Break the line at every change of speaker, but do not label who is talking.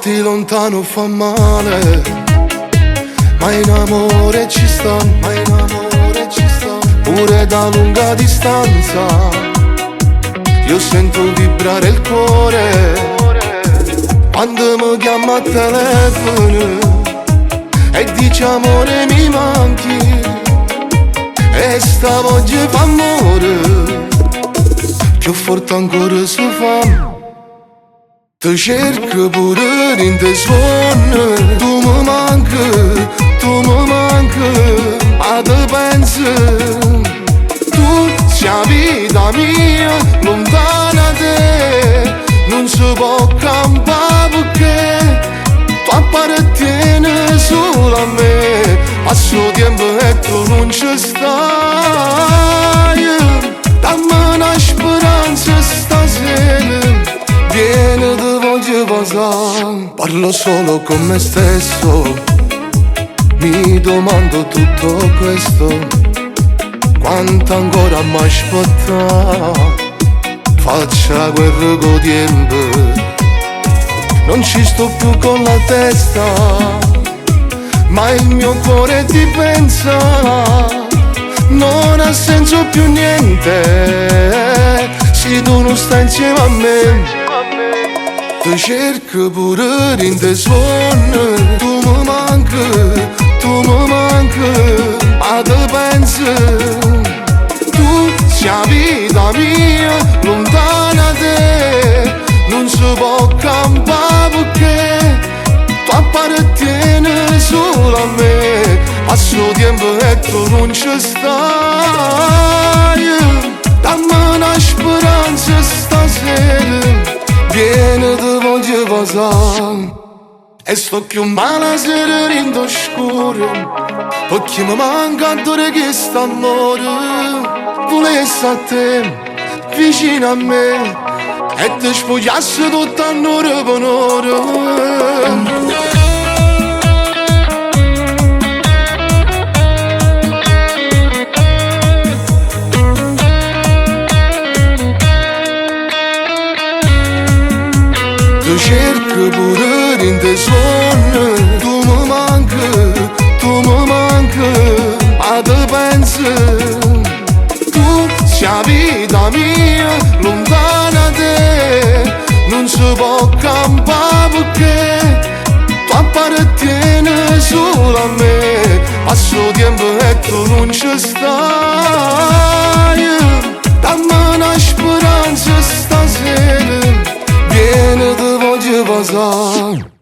Starti lontano fa male, ma in amore ci sta, pure da lunga distanza. Io sento vibrare il cuore quando mi chiama a telefono e dice amore mi manchi, e sta voce fa amore più forte ancora si fa. Ti cerco pure in te suono, tu mi manchi, ma ti penso. Tu sei la vita mia, lontana da te, non si può campare perché tu appartieni solo a me. Passo tempo e tu non ci stai, dammi una speranza stasera. Vieni, ti voglio passare, parlo solo con me stesso. Mi domando tutto questo, quanto ancora mi aspetta. Faccio la guerra con tempo, non ci sto più con la testa, ma il mio cuore ti pensa. Non ha senso più niente se tu non stai insieme a me. Ti cerco pure in te suono, tu mi manchi, ma ti penso. Tu sei la vita mia, lontana da te, non si può campare perché tu appartieni solo a me. Passo tempo e tu non ci stai, dammi una speranza stasera. Vieni, ti voglio passare, e sto più male se rindo scuro, perché mi manca d'ora che sta amore. Volessi a te, vicino a me, e ti spogliassi tutta un'ora per un'ora. Ti cerco pure in te suono, tu mi manchi, ma ti penso. Tu sei la vita mia, lontana da te, non si può campare perché tu appartieni solo a me. Passo tempo e tu non ci stai, dammi una speranza stasera. Vieni, ti voglio passare.